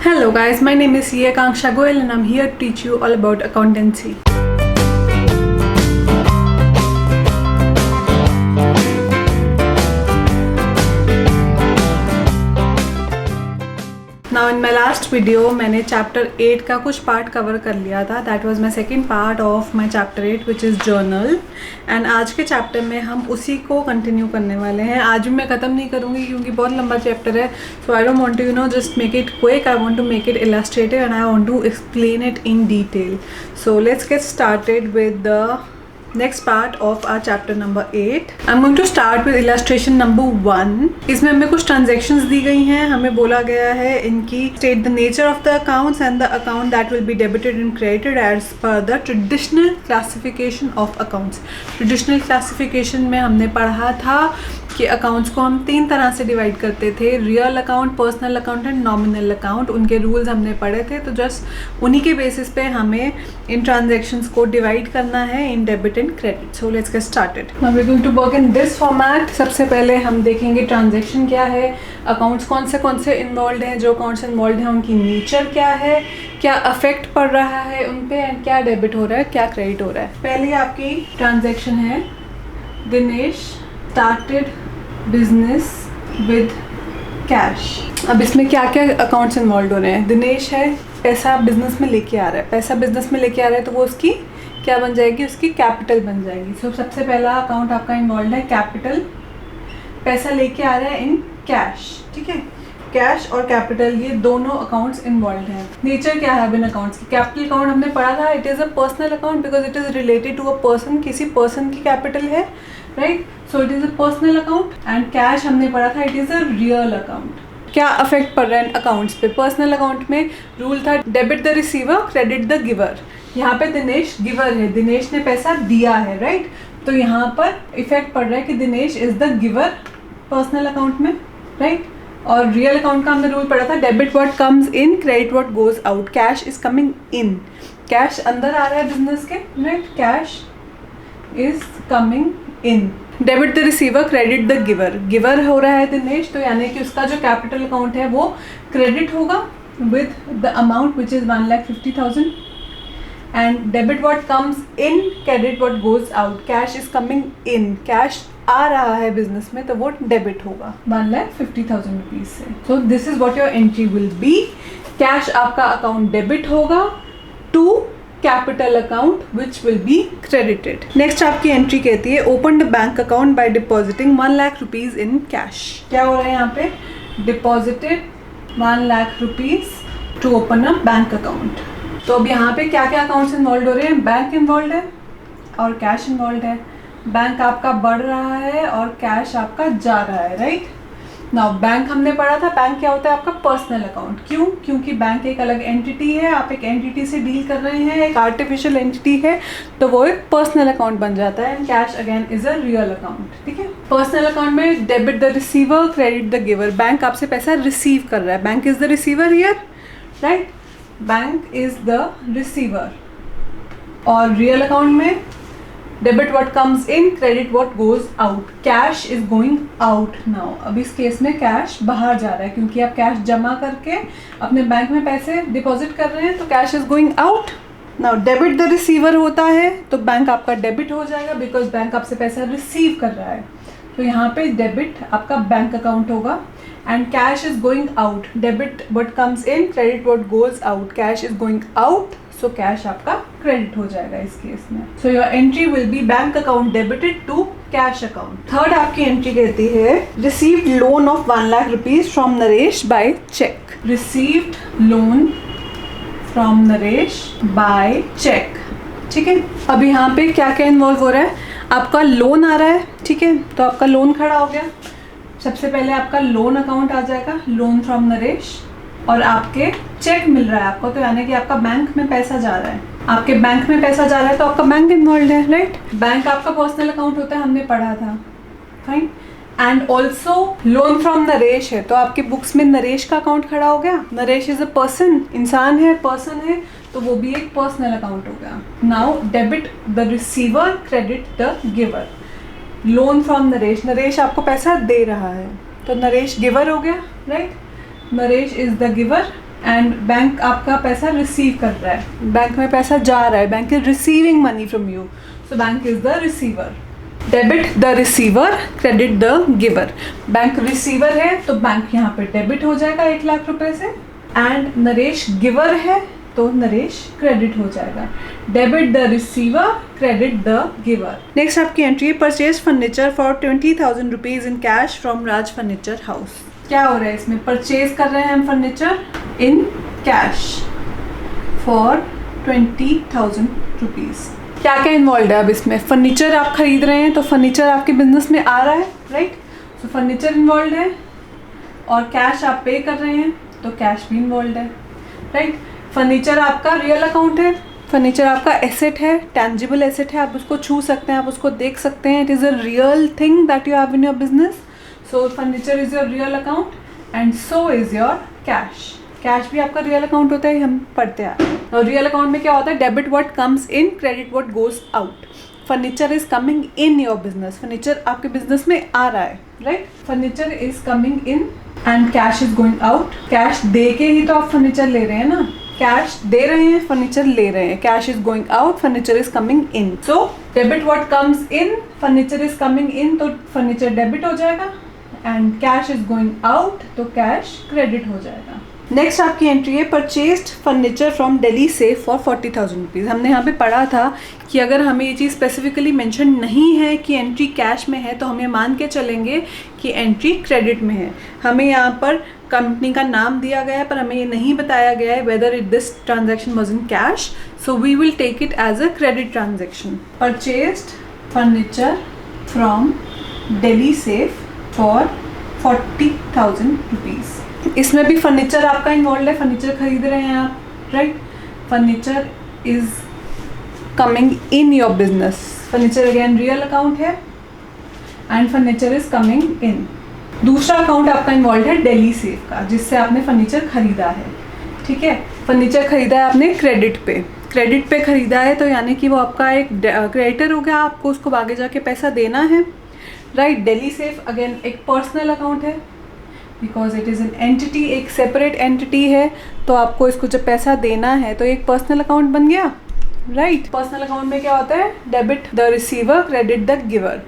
Hello guys, my name is Akanksha Goel and I'm here to teach you all about accountancy. Now in my last video मैंने chapter 8 का कुछ part cover कर लिया था. That was my second part of my chapter 8 which is journal. And आज के chapter में हम उसी को कंटिन्यू करने वाले हैं. आज भी मैं ख़त्म नहीं करूँगी क्योंकि बहुत लंबा चैप्टर है. So I don't want to just make it quick. I want to make it illustrative and I want to explain it in detail. So let's get started with the next part of our chapter number 8. I'm going to start with illustration number 1. इसमें हमें कुछ transactions दी गई हैं. हमें बोला गया है इनकी state the nature of the accounts and the account that will be debited and credited as per the traditional classification of accounts. Traditional classification में हमने पढ़ा था कि अकाउंट्स को हम 3 तरह से डिवाइड करते थे. Real account, personal account and nominal account. उनके रूल्स हमने पढ़े थे. तो जस्ट उन्हीं के बेसिस पे हमें इन ट्रांजैक्शंस को डिवाइड करना है in debit and credit. So let's get started. Now we are going to work in this format. सबसे पहले हम देखेंगे ट्रांजैक्शन क्या है, अकाउंट्स कौन से इन्वॉल्व हैं, जो अकाउंट्स इन्वॉल्व हैं उनकी नेचर क्या है, क्या अफेक्ट पड़ रहा है उन पे एंड क्या डेबिट हो रहा है, क्या क्रेडिट हो रहा है. पहली आपकी ट्रांजैक्शन है Dinesh started business with cash. अब इसमें क्या क्या अकाउंट्स इन्वॉल्व हो रहे हैं. दिनेश है, पैसा बिजनेस में लेके आ रहा है. पैसा बिजनेस में लेके आ रहा है तो वो उसकी क्या बन जाएगी, उसकी कैपिटल बन जाएगी. सो सबसे पहला अकाउंट आपका इन्वॉल्व है कैपिटल. पैसा लेके आ रहा है इन कैश. ठीक है, कैश और कैपिटल ये दोनों अकाउंट्स इन्वॉल्व हैं. नेचर क्या है इन अकाउंट्स की. कैपिटल अकाउंट हमने पढ़ा था, it is a personal account because it is related to a person. किसी पर्सन की कैपिटल है, right. So it is a personal account. And cash हमने पढ़ा था, it is a real account. क्या अफेक्ट पड़ रहा है अकाउंट्स पे. पर्सनल अकाउंट में रूल था debit the receiver credit the giver. यहाँ पे दिनेश गिवर है, दिनेश ने पैसा दिया है, राइट. तो यहाँ पर इफेक्ट पड़ रहा है कि Dinesh is the giver personal account में, राइट. और रियल अकाउंट का हमने रूल पढ़ा था debit what comes in credit what goes out. Cash is coming in, cash अंदर आ रहा है बिजनेस के, right. Cash is coming in. Debit the receiver credit the giver. Giver हो रहा है दिनेश, तो यानी कि उसका जो कैपिटल अकाउंट है वो क्रेडिट होगा with the amount which is 1,50,000. And debit what comes in credit what goes out. Cash is coming in, cash आ रहा है बिजनेस में तो वो डेबिट होगा 1,50,000 रुपीज से. So this is what your entry will be. Cash आपका account debit होगा to capital account which will be credited. Next आपकी एंट्री कहती है open the bank account by depositing 1 lakh rupees in cash. क्या हो रहा है यहाँ पे, deposited 1 lakh rupees to open a bank account. तो अब यहाँ पे क्या क्या अकाउंट्स इन्वॉल्व हो रहे हैं. बैंक इन्वॉल्व है और कैश इन्वॉल्व है. बैंक आपका बढ़ रहा है और कैश आपका जा रहा है, राइट. नाउ बैंक हमने पढ़ा था, बैंक क्या होता है आपका पर्सनल अकाउंट. क्यों, क्योंकि बैंक एक अलग एंटिटी है, आप एक एंटिटी से डील कर रहे हैं, एक आर्टिफिशियल एंटिटी है, तो वो एक पर्सनल अकाउंट बन जाता है. And cash again is a real account. ठीक है, पर्सनल अकाउंट में debit the receiver credit the giver. Bank आपसे पैसा रिसीव कर रहा है, bank is the receiver here, right. Bank is the receiver. और रियल अकाउंट में debit what comes in credit what goes out. Cash is going out now. अब इस case में कैश बाहर जा रहा है क्योंकि आप कैश जमा करके अपने बैंक में पैसे डिपॉजिट कर रहे हैं, तो cash is going out. Now debit the receiver होता है तो बैंक आपका डेबिट हो जाएगा बिकॉज बैंक आपसे पैसा रिसीव कर रहा है. तो यहाँ पे डेबिट आपका बैंक अकाउंट होगा. And cash is going out. Debit what comes in credit what goes out. Cash is going out, so cash आपका क्रेडिट हो जाएगा इस केस में. So your entry will be bank account debited to cash account. Third आपकी entry कहती है received loan of 1 lakh rupees from Naresh by cheque. Received loan from Naresh by cheque. ठीक है, अब यहाँ पे क्या क्या इन्वॉल्व हो रहा है. आपका लोन आ रहा है, ठीक है, तो आपका लोन खड़ा हो गया. सबसे पहले आपका लोन अकाउंट आ जाएगा, लोन फ्रॉम नरेश. और आपके चेक मिल रहा है आपको, तो यानी कि आपका बैंक में पैसा जा रहा है. आपके बैंक में पैसा जा रहा है तो आपका बैंक इन्वॉल्व है, राइट. बैंक आपका पर्सनल अकाउंट होता है, हमने पढ़ा था, fine. And also loan from Naresh है तो आपके बुक्स में नरेश का अकाउंट खड़ा हो गया. नरेश इज अ पर्सन, इंसान है, पर्सन है, तो वो भी एक पर्सनल अकाउंट हो गया. Now debit the receiver credit the giver. Loan from Naresh, Naresh आपको पैसा दे रहा है तो नरेश गिवर हो गया, right. Naresh is the giver and bank आपका पैसा रिसीव कर रहा है, बैंक में पैसा जा रहा है, bank is receiving money from you, so bank is the receiver. Debit the receiver, credit the giver. Bank receiver है तो बैंक यहाँ पे डेबिट हो जाएगा 1 लाख रुपए से, एंड नरेश गिवर है तो नरेश क्रेडिट हो जाएगा। Debit the receiver, credit the giver. Next आपकी entry, purchase furniture for 20,000 rupees in cash from Raj furniture house. क्या हो रहा है इसमें, परचेज कर रहे हैं हम furniture in cash for 20,000 rupees. क्या क्या इन्वॉल्व है अब इसमें, फर्नीचर आप खरीद रहे हैं तो फर्नीचर आपके बिजनेस में आ रहा है, राइट, सो फर्नीचर इन्वॉल्व है, और कैश आप पे कर रहे हैं तो कैश भी इन्वॉल्व है, राइट। फर्नीचर आपका रियल अकाउंट है, फर्नीचर आपका एसेट है, टैंजिबल एसेट है, आप उसको छू सकते हैं, आप उसको देख सकते हैं, it is a real thing that you have in your business, so furniture is your real account and so is your cash. Cash भी आपका रियल अकाउंट होता है, हम पढ़ते हैं। और रियल अकाउंट में क्या होता है, debit what comes in, credit what goes out. Furniture is coming in your business, furniture आपके बिजनेस में आ रहा है, right, furniture is coming in and cash is going out. Cash दे के ही तो आप फर्नीचर ले रहे हैं ना, कैश दे रहे हैं, फर्नीचर ले रहे हैं, cash is going out, furniture is coming in. So debit what comes in, furniture is coming इन तो फर्नीचर डेबिट हो जाएगा, and cash is going out तो कैश क्रेडिट हो जाएगा। नेक्स्ट आपकी एंट्री है, purchased furniture from Delhi safe for 40,000 rupees. हमने यहाँ पे पढ़ा था कि अगर हमें ये चीज़ स्पेसिफिकली मेंशन नहीं है कि एंट्री कैश में है तो हम ये मान के चलेंगे कि एंट्री क्रेडिट में है। हमें यहाँ पर कंपनी का नाम दिया गया है पर हमें ये नहीं बताया गया है whether it this transaction was in cash, so we will take it as a credit transaction. Purchased furniture from Delhi safe for 40,000 rupees. इसमें भी फर्नीचर आपका इन्वॉल्व है, फर्नीचर खरीद रहे हैं आप, right, furniture is coming in your business, furniture again real account है and furniture is coming in. दूसरा अकाउंट आपका इन्वॉल्व है दिल्ली सेफ का, जिससे आपने फर्नीचर खरीदा है, ठीक है, फर्नीचर खरीदा है आपने क्रेडिट पे, क्रेडिट पे खरीदा है तो यानी कि वो आपका एक क्रेडिटर हो गया, आपको उसको आगे जाके पैसा देना है, राइट। दिल्ली सेफ अगेन एक पर्सनल अकाउंट है because it is an entity, एक सेपरेट एंटिटी है, तो आपको इसको जब पैसा देना है तो एक पर्सनल अकाउंट बन गया, राइट। पर्सनल अकाउंट में क्या होता है, debit the receiver, credit the giver.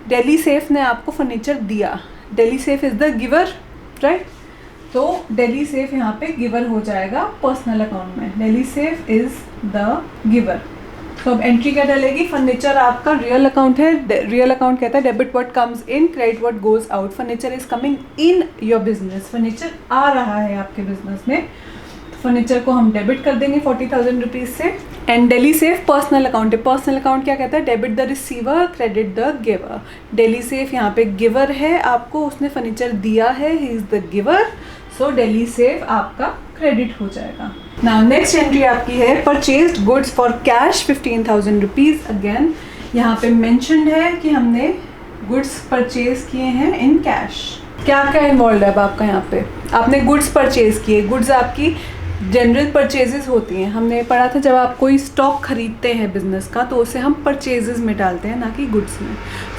Delhi safe ने आपको फर्नीचर दिया, Delhi safe is the giver, right, तो दिल्ली सेफ यहाँ पे गिवर हो जाएगा पर्सनल अकाउंट में, Delhi safe is the giver. तो अब एंट्री क्या डलेगी, फर्नीचर आपका रियल अकाउंट है, रियल अकाउंट कहता है debit what comes in, credit what goes out. Furniture is coming in your business, furniture आ रहा है आपके बिजनेस में, तो फर्नीचर को हम डेबिट कर देंगे 40,000 रुपीज़ से। And Delhi safe personal account है, पर्सनल अकाउंट क्या कहता है, debit the receiver, credit the giver. Delhi safe यहाँ पे गिवर है, आपको उसने फर्नीचर दिया है, he is the giver, so Delhi safe आपका क्रेडिट हो जाएगा। नाउ नेक्स्ट एंट्री आपकी है, purchased goods for cash 15,000 rupees. Again यहाँ पे मेंशन्ड है कि हमने गुड्स परचेज किए हैं इन कैश। क्या क्या इन्वॉल्व है अब आपका यहाँ पे, आपने गुड्स परचेज किए, गुड्स आपकी जनरल परचेजेस होती हैं, हमने पढ़ा था जब आप कोई स्टॉक खरीदते हैं बिजनेस का तो उसे हम परचेजेस में डालते हैं ना कि गुड्स में।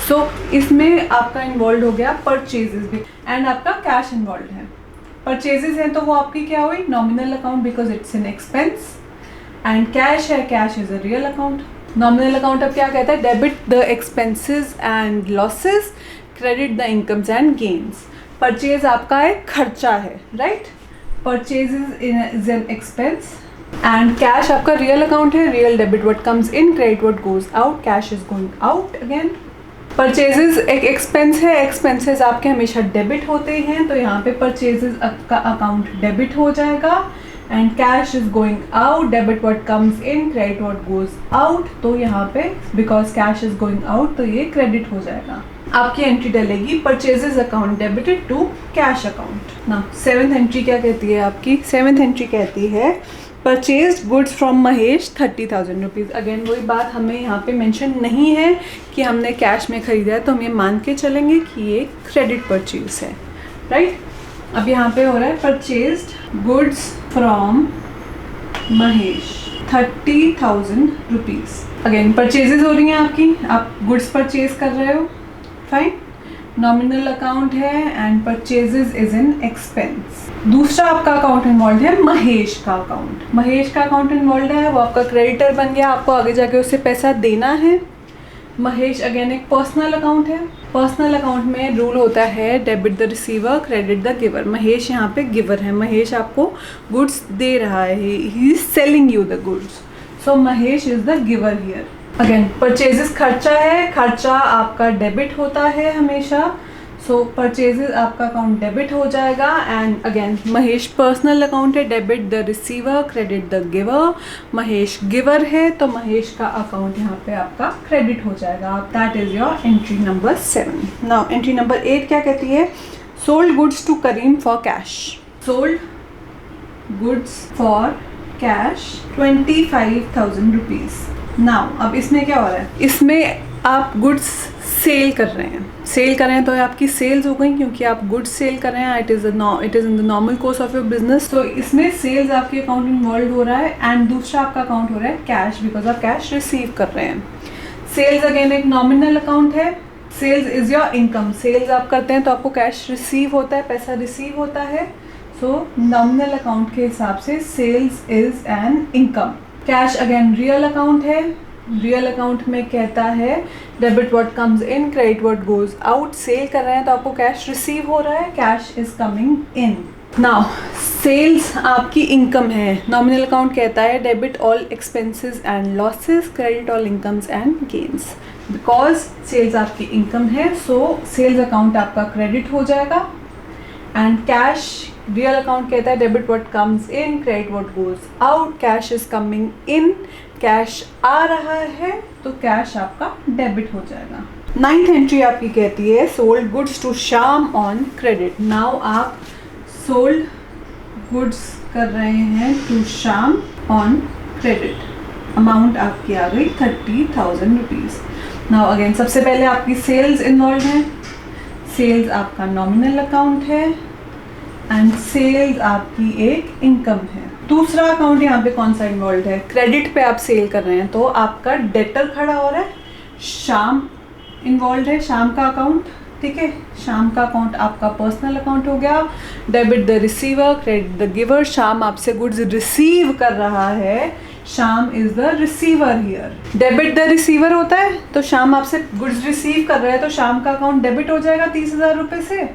सो इसमें आपका इन्वॉल्व हो गया परचेजेस भी, एंड आपका कैश इन्वॉल्व है। परचेजेस हैं तो वो आपकी क्या हुई, nominal account because it's an expense, and cash है, cash is a real account. Nominal account अब क्या कहता है, debit the expenses and losses, credit the incomes and gains. Purchase आपका एक खर्चा है, right, purchase is an expense, and cash आपका रियल अकाउंट है, real debit what comes in, credit what goes out, cash is going out again. Purchases एक expense है, expenses आपके हमेशा डेबिट होते हैं, तो यहाँ पे परचेजेस का अकाउंट डेबिट हो जाएगा, and cash is going out, debit what comes in, credit what goes out, तो यहाँ पे because cash is going out तो ये क्रेडिट हो जाएगा। आपकी एंट्री डलेगी purchases account debited to cash account. ना सेवेंथ एंट्री क्या कहती है आपकी, सेवेंथ एंट्री कहती है purchase goods from Mahesh 30,000 rupees. Again वही बात, हमें यहाँ पे मेंशन नहीं है कि हमने कैश में खरीदा है, तो हम ये मान के चलेंगे कि ये क्रेडिट परचेज है, राइट। अब यहाँ पे हो रहा है purchased goods from Mahesh 30,000 rupees. Again purchases हो रही हैं आपकी, आप गुड्स परचेज कर रहे हो, फाइन। नॉमिनल अकाउंट है and purchases is in expense. दूसरा आपका अकाउंट इन्वॉल्व है महेश का अकाउंट। महेश का अकाउंट इन्वॉल्व है, वो आपका क्रेडिटर बन गया, आपको आगे जाके उससे पैसा देना है। महेश अगेन एक पर्सनल अकाउंट है। पर्सनल अकाउंट में रूल होता है debit the receiver credit the giver. Mahesh यहाँ पे गिवर है, महेश आपको गुड्स दे रहा है, he is selling you the goods, so Mahesh is the giver here. Again purchases खर्चा है, खर्चा आपका डेबिट होता है हमेशा, सो परचेजेस आपका अकाउंट डेबिट हो जाएगा। And again Mahesh personal account है, debit the receiver credit the giver. Mahesh giver है तो महेश का अकाउंट यहाँ पे आपका क्रेडिट हो जाएगा। That is your entry number 7। Now entry number 8 क्या कहती है? Sold goods to Karim for cash. Sold goods for cash 25,000 rupees. Now अब इसमें क्या हो रहा है? इसमें आप गुड्स सेल कर रहे हैं, सेल कर रहे हैं तो आपकी सेल्स हो गई, क्योंकि आप गुड्स सेल कर रहे हैं, it is in the normal course of your business. तो इसमें सेल्स आपके अकाउंट इन्वॉल्व हो रहा है एंड दूसरा आपका अकाउंट हो रहा है कैश, बिकॉज आप कैश रिसीव कर रहे हैं। सेल्स अगेन एक नॉमिनल अकाउंट है, sales is your income. Sales आप करते हैं तो आपको कैश रिसीव होता है, पैसा रिसीव होता है, सो नॉमिनल अकाउंट के हिसाब से sales is an income. Cash again real account है, रियल अकाउंट में कहता है debit what comes in credit what goes out. Sale कर रहे हैं तो आपको कैश रिसीव हो रहा है, cash is coming in. Now sales आपकी इनकम है, नॉमिनल अकाउंट कहता है debit all expenses and losses credit all incomes and gains. Because sales आपकी इनकम है, सो सेल्स अकाउंट आपका क्रेडिट हो जाएगा। एंड कैश रियल अकाउंट कहता है debit what comes in credit what goes out. Cash is coming in, cash आ रहा है तो कैश आपका डेबिट हो जाएगा। 9th एंट्री आपकी कहती है sold goods to Shyam on credit. Now आप सोल्ड गुड्स कर रहे हैं to Shyam on credit. Amount आपकी आ गई 30,000 रुपीज़। नाउ अगेन सबसे पहले आपकी सेल्स इन्वॉल्व है, सेल्स आपका नॉमिनल अकाउंट है एंड सेल्स आपकी एक इनकम है। दूसरा अकाउंट यहाँ पे कौन सा इन्वॉल्व है? क्रेडिट पे आप सेल कर रहे हैं तो आपका डेटर खड़ा हो रहा है, श्याम इन्वॉल्व है, श्याम का अकाउंट, ठीक है। श्याम का अकाउंट आपका पर्सनल अकाउंट हो गया। Debit the receiver credit the giver. Shyam आपसे गुड्स रिसीव कर रहा है, Shyam is the receiver here. Debit the receiver होता है तो श्याम आपसे गुड्स रिसीव कर रहा है तो श्याम का अकाउंट डेबिट हो जाएगा 30,000 रुपये से।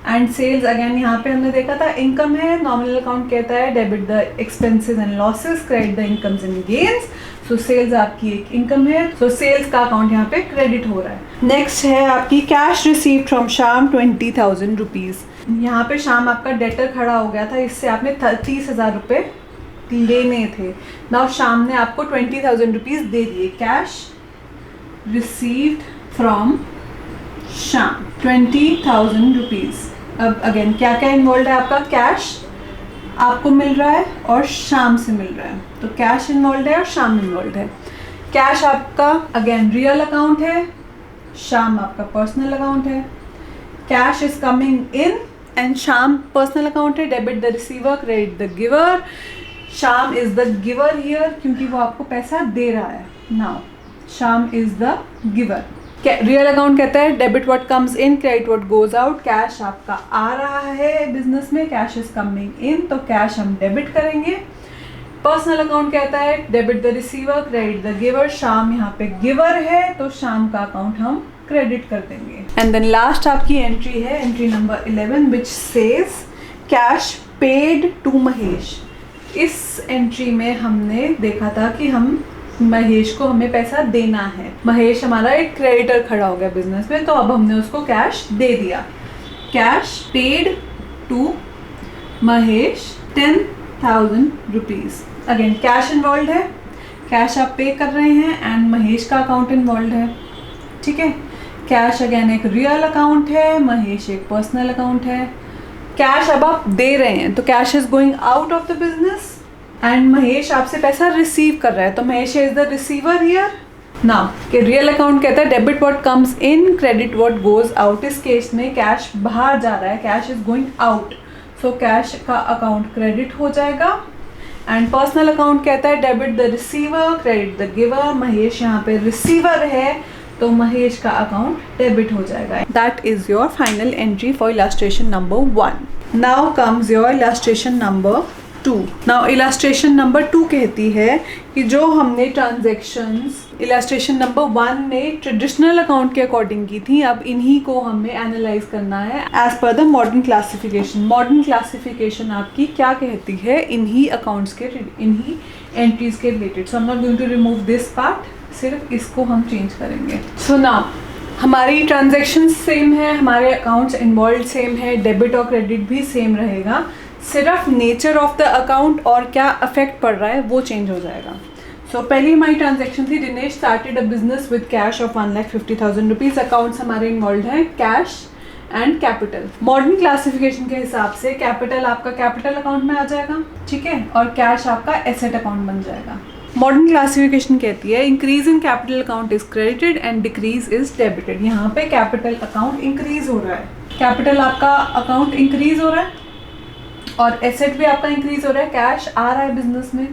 एंड सेल्स अगेन यहाँ पे हमने देखा था इनकम है, नॉमिनल अकाउंट कहता है debit the expenses and losses credit the incomes and gains. So sales आपकी एक इनकम है, सो सेल्स का अकाउंट यहाँ पे क्रेडिट हो रहा है। नेक्स्ट है आपकी cash received from Shyam 20,000 rupees. यहाँ पे श्याम आपका डेटर खड़ा हो गया था, इससे आपने 30,000 रुपये लेने थे। नाउ श्याम ने आपको 20,000 रुपीज़ दे दिए। Cash received from Shyam 20,000 rupees. अब अगेन क्या क्या इन्वॉल्व है? आपका कैश आपको मिल रहा है और श्याम से मिल रहा है, तो कैश इन्वॉल्व है और श्याम इन्वॉल्व है। कैश आपका अगेन रियल अकाउंट है, श्याम आपका पर्सनल अकाउंट है। Cash is coming in and Shyam personal account है, debit the receiver credit the giver. Shyam is the giver here क्योंकि वो आपको पैसा दे रहा है। Now Shyam is the giver. Real account कहता है debit what comes in credit what goes out. Cash आपका आ रहा है बिजनेस में, कैश इज कमिंग इन, तो कैश हम डेबिट करेंगे। पर्सनल अकाउंट कहता है debit the receiver credit the giver. Shyam यहाँ पे गिवर है तो श्याम का अकाउंट हम क्रेडिट कर देंगे। एंड देन लास्ट आपकी एंट्री है entry number 11 which says cash paid to Mahesh. इस एंट्री में हमने देखा था कि हम महेश को हमें पैसा देना है। महेश हमारा एक क्रेडिटर खड़ा हो गया बिजनेस में, तो अब हमने उसको कैश दे दिया। Cash paid to Mahesh 10,000 rupees. Again cash involve है, कैश आप पे कर रहे हैं एंड महेश का अकाउंट इन्वॉल्व है, ठीक है। कैश अगेन एक रियल अकाउंट है, महेश एक पर्सनल अकाउंट है। कैश अब आप दे रहे हैं तो cash is going out of the business and Mahesh आपसे पैसा रिसीव कर रहा है, तो Mahesh is the receiver here. Now कि रियल अकाउंट कहता है debit what comes in credit what goes out. इस केस में कैश बाहर जा रहा है, cash is going out, so cash का अकाउंट क्रेडिट हो जाएगा। एंड पर्सनल अकाउंट कहता है debit the receiver credit the giver. Mahesh यहाँ पे रिसीवर है तो महेश का अकाउंट डेबिट हो जाएगा। That is your final entry for illustration number 1। Now comes your illustration number 2। Now illustration number 2 कहती है कि जो हमने ट्रांजैक्शंस इलस्ट्रेशन नंबर 1 में ट्रेडिशनल अकाउंट के अकॉर्डिंग की थी, अब इन्हीं को हमें एनालाइज करना है as per the modern classification. Modern classification आपकी क्या कहती है इन्हीं अकाउंट्स के, इन्हीं एंट्रीज के related. So I am not going to remove this part, सिर्फ इसको हम चेंज करेंगे। सो नाउ हमारी ट्रांजैक्शन सेम है, हमारे अकाउंट्स इन्वॉल्व सेम है, डेबिट और क्रेडिट भी सेम रहेगा, सिर्फ नेचर ऑफ द अकाउंट और क्या अफेक्ट पड़ रहा है वो चेंज हो जाएगा। सो पहली हमारी ट्रांजैक्शन थी, Dinesh started a business with cash of 1,50,000 rupees. Accounts हमारे इन्वॉल्व हैं cash and capital. Modern classification के हिसाब से कैपिटल आपका कैपिटल अकाउंट में आ जाएगा, ठीक है, और कैश आपका एसेट अकाउंट बन जाएगा। मॉडर्न क्लासिफिकेशन कहती है increase in capital account is credited and decrease is debited. यहाँ पे कैपिटल अकाउंट इंक्रीज हो रहा है, कैपिटल आपका अकाउंट इंक्रीज हो रहा है और एसेट भी आपका इंक्रीज हो रहा है, कैश आ रहा है बिजनेस में,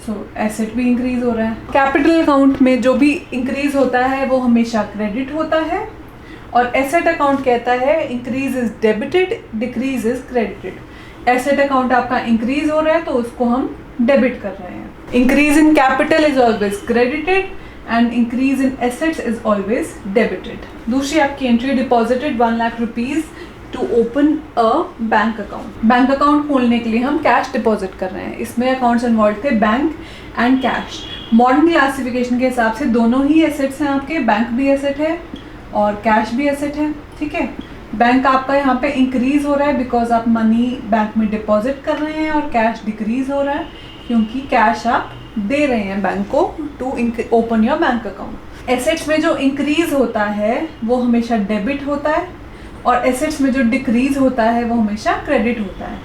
सो एसेट भी इंक्रीज हो रहा है। कैपिटल अकाउंट में जो भी इंक्रीज होता है वो हमेशा क्रेडिट होता है और एसेट अकाउंट कहता है increase is debited, decrease is credited. Asset account आपका इंक्रीज हो रहा है तो उसको हम डेबिट कर रहे हैं। Increase in capital is always credited and increase in assets is always debited. दूसरी आपकी entry, deposited 1 lakh rupees to open a bank account. Bank account खोलने के लिए हम कैश डिपॉजिट कर रहे हैं, इसमें अकाउंट्स इन्वॉल्व थे bank and cash. Modern classification के हिसाब से दोनों ही एसेट्स हैं आपके, बैंक भी एसेट है और कैश भी एसेट है, ठीक है। बैंक आपका यहाँ पे इंक्रीज हो रहा है बिकॉज आप मनी बैंक में डिपॉजिट कर रहे हैं और कैश डिक्रीज हो रहा है क्योंकि कैश आप दे रहे हैं बैंक को to open your bank account. Assets में जो इंक्रीज होता है वो हमेशा डेबिट होता है और एसेट्स में जो डिक्रीज होता है वो हमेशा क्रेडिट होता है।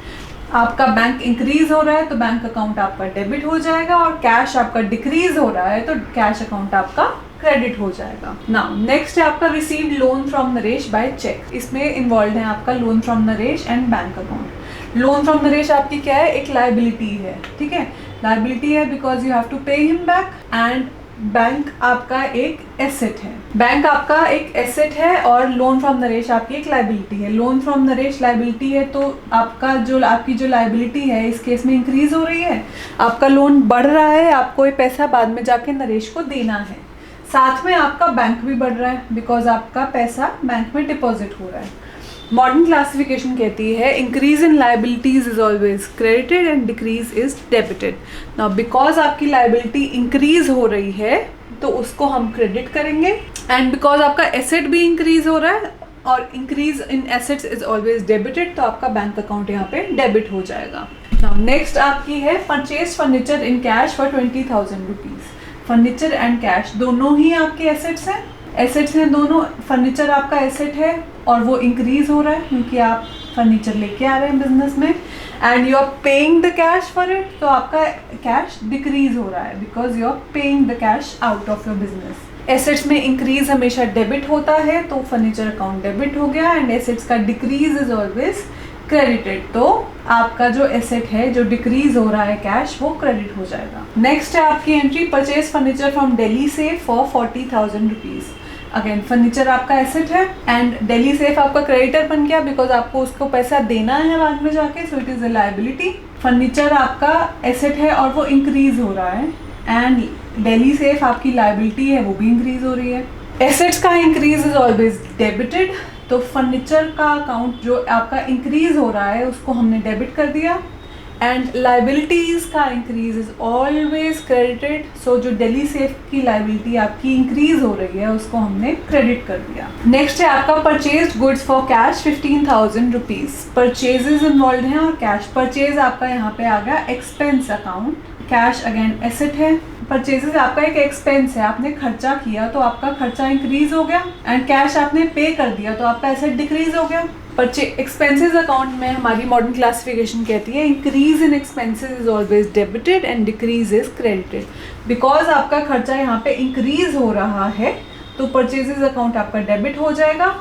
आपका बैंक इंक्रीज हो रहा है तो बैंक अकाउंट आपका डेबिट हो जाएगा और कैश आपका डिक्रीज हो रहा है तो कैश अकाउंट आपका क्रेडिट हो जाएगा। नाउ नेक्स्ट है आपका received loan from Naresh by cheque. इसमें इन्वॉल्व है आपका loan from Naresh and bank account. Loan from Naresh आपकी क्या है, एक लायबिलिटी है, ठीक है, लायबिलिटी है because you have to pay him back and bank आपका एक एसेट है। बैंक आपका एक एसेट है और लोन फ्रॉम नरेश आपकी एक लायबिलिटी है। लोन फ्रॉम नरेश लायबिलिटी है तो आपकी जो लायबिलिटी है इस केस में इंक्रीज हो रही है, आपका लोन बढ़ रहा है, आपको ये पैसा बाद में जाके नरेश को देना है। साथ में आपका बैंक भी बढ़ रहा है बिकॉज आपका पैसा बैंक में डिपॉजिट हो रहा है। मॉडर्न क्लासिफिकेशन कहती है increase in liabilities is always credited and decrease is debited. Now because आपकी लाइबिलिटी इंक्रीज हो रही है तो उसको हम क्रेडिट करेंगे एंड बिकॉज आपका एसेट भी इंक्रीज हो रहा है और increase in assets is always debited तो आपका बैंक अकाउंट यहाँ पे डेबिट हो जाएगा। नाउ नेक्स्ट आपकी है purchase furniture in cash for 20,000 rupees. Furniture and cash दोनों ही आपके एसेट्स हैं, एसेट्स हैं दोनों। फर्नीचर आपका एसेट है और वो इंक्रीज हो रहा है क्योंकि आप फर्नीचर लेके आ रहे हैं बिजनेस में and you are paying the cash for it, तो आपका कैश डिक्रीज हो रहा है because you are paying the cash out of your business. Assets में इंक्रीज हमेशा डेबिट होता है तो फर्नीचर अकाउंट डेबिट हो गया एंड एसेट्स का डिक्रीज इज ऑलवेज क्रेडिटेड, तो आपका जो एसेट है जो डिक्रीज हो रहा है कैश वो क्रेडिट हो जाएगा। नेक्स्ट है आपकी entry purchase furniture from Delhi safe for 40,000 rupees. Again furniture आपका एसेट है एंड दिल्ली सेफ आपका क्रेडिटर बन गया बिकॉज आपको उसको पैसा देना है बाद में जाके, सो it is a liability. Furniture आपका एसेट है और वो इंक्रीज हो रहा है एंड दिल्ली सेफ आपकी लायबिलिटी है वो भी इंक्रीज हो रही है। एसेट्स का इंक्रीज इज ऑलवेज डेबिटेड, तो फर्नीचर का अकाउंट जो आपका इंक्रीज हो रहा है उसको हमने डेबिट कर दिया एंड लाइबिलिटीज का इंक्रीज इज ऑलवेज क्रेडिटेड, सो जो दिल्ली सेफ की लाइबिलिटी आपकी इंक्रीज हो रही है उसको हमने क्रेडिट कर दिया। नेक्स्ट है आपका purchase goods for cash 15,000 rupees. Purchases involve हैं और कैश। परचेज आपका यहाँ पे आ गया expense account, cash again asset है। परचेजेस आपका एक एक्सपेंस है, आपने खर्चा किया तो आपका खर्चा इंक्रीज हो गया एंड कैश आपने पे कर दिया तो आपका एसेट डिक्रीज हो गया। एक्सपेंसेस अकाउंट में हमारी मॉडर्न क्लासिफिकेशन कहती है increase in expenses is always debited and decrease is credited. Because आपका खर्चा यहाँ पे इंक्रीज हो रहा है तो परचेजेस अकाउंट आपका डेबिट हो जाएगा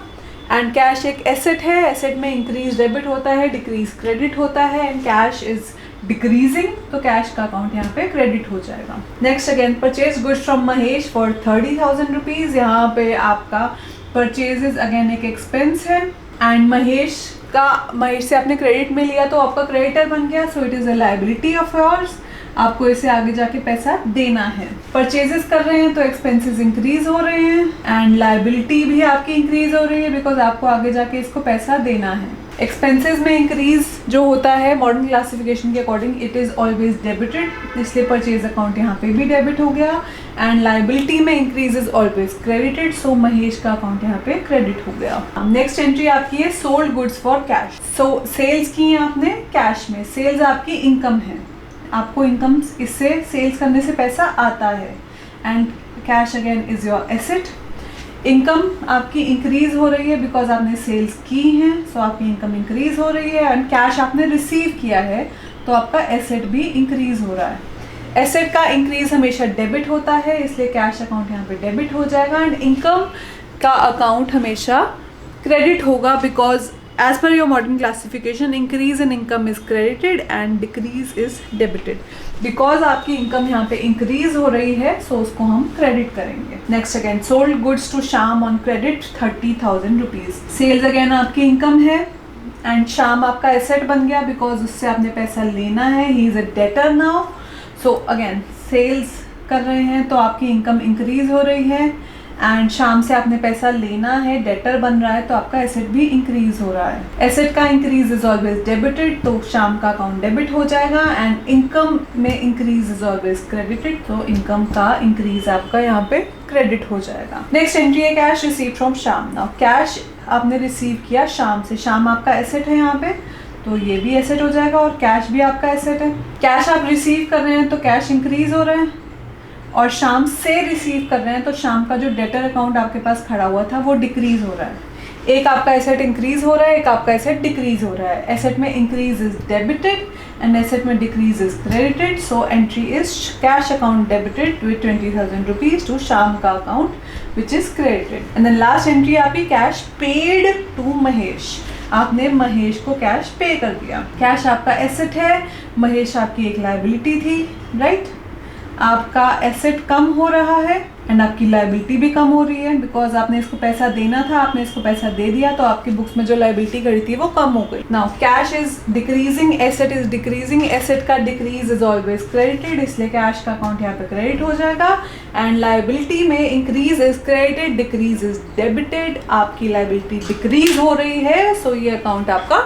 एंड कैश एक एसेट है, एसेट में इंक्रीज डेबिट होता है, डिक्रीज क्रेडिट होता है एंड कैश इज डिक्रीजिंग, तो कैश का अकाउंट यहाँ पे क्रेडिट हो जाएगा। Next again purchase goods from Mahesh for 30,000 rupees. यहाँ पे आपका परचेजेस अगेन एक एक्सपेंस है एंड महेश से आपने क्रेडिट में लिया तो आपका क्रेडिटर बन गया, सो it is a liability of yours, आपको इसे आगे जाके पैसा देना है। परचेजेस कर रहे हैं तो एक्सपेंसेस इंक्रीज हो रहे हैं एंड लायबिलिटी भी आपकी इंक्रीज हो रही है बिकॉज आपको आगे जाके इसको पैसा देना है। एक्सपेंसेस में इंक्रीज जो होता है मॉडर्न क्लासिफिकेशन के according it is always debited, इसलिए परचेज अकाउंट यहाँ पे भी डेबिट हो गया एंड लायबिलिटी में इंक्रीज इज ऑलवेज क्रेडिटेड, सो महेश का अकाउंट यहाँ पे क्रेडिट हो गया। नेक्स्ट एंट्री आपकी है sold goods for cash. So sales की है आपने कैश में, सेल्स आपकी इनकम है, आपको इनकम इससे सेल्स करने से पैसा आता है and cash again is your asset. Income आपकी इंक्रीज हो रही है बिकॉज आपने सेल्स की हैं, सो आपकी इनकम इंक्रीज हो रही है एंड कैश आपने रिसीव किया है तो आपका एसेट भी इंक्रीज हो रहा है। एसेट का इंक्रीज हमेशा डेबिट होता है, इसलिए कैश अकाउंट यहाँ पे डेबिट हो जाएगा एंड इनकम का अकाउंट हमेशा क्रेडिट होगा because as per your modern classification increase in income is credited and decrease is debited. Because आपकी इनकम यहाँ पे इंक्रीज हो रही है सो उसको हम क्रेडिट करेंगे। Next again sold goods to Shyam on credit 30,000 rupees. Sales again आपकी इनकम है एंड श्याम आपका एसेट बन गया बिकॉज उससे आपने पैसा लेना है, he is a debtor now. So again sales कर रहे हैं तो आपकी इनकम इंक्रीज हो रही है एंड शाम से आपने पैसा लेना है, डेटर बन रहा है तो आपका एसेट भी इंक्रीज हो रहा है। एसेट का इंक्रीज इज ऑलवेज डेबिटेड, तो शाम का अकाउंट डेबिट हो जाएगा एंड इनकम में इंक्रीज इज ऑलवेज क्रेडिटेड, तो इनकम का इंक्रीज आपका यहाँ पे क्रेडिट हो जाएगा। नेक्स्ट एंट्री है कैश रिसीव फ्रॉम शाम। नाउ कैश आपने रिसीव किया शाम से, शाम आपका एसेट है यहाँ पे तो ये भी एसेट हो जाएगा और कैश भी आपका एसेट है। कैश आप रिसीव कर रहे हैं तो कैश इंक्रीज हो रहा है और शाम से रिसीव कर रहे हैं तो शाम का जो डेटर अकाउंट आपके पास खड़ा हुआ था वो डिक्रीज हो रहा है। एक आपका एसेट इंक्रीज हो रहा है, एक आपका एसेट डिक्रीज हो रहा है। एसेट में increase is debited and asset में decrease is credited, so entry is cash account debited with 20,000 rupees to Sham का account which is credited. And then last entry आपकी कैश पेड टू महेश। आपने महेश को cash pay कर दिया। Cash आपका asset है, महेश आपकी एक लायबिलिटी थी, राइट? आपका एसेट कम हो रहा है एंड आपकी लायबिलिटी भी कम हो रही है बिकॉज आपने इसको पैसा देना था, आपने इसको पैसा दे दिया तो आपकी बुक्स में जो लायबिलिटी खड़ी थी वो कम हो गई। Now cash is decreasing, asset is decreasing, asset का डिक्रीज इज ऑलवेज क्रेडिटेड, इसलिए कैश का अकाउंट यहाँ पे क्रेडिट हो जाएगा एंड लायबिलिटी में increase is credited, decrease is debited, आपकी लायबिलिटी डिक्रीज हो रही है सो ये अकाउंट आपका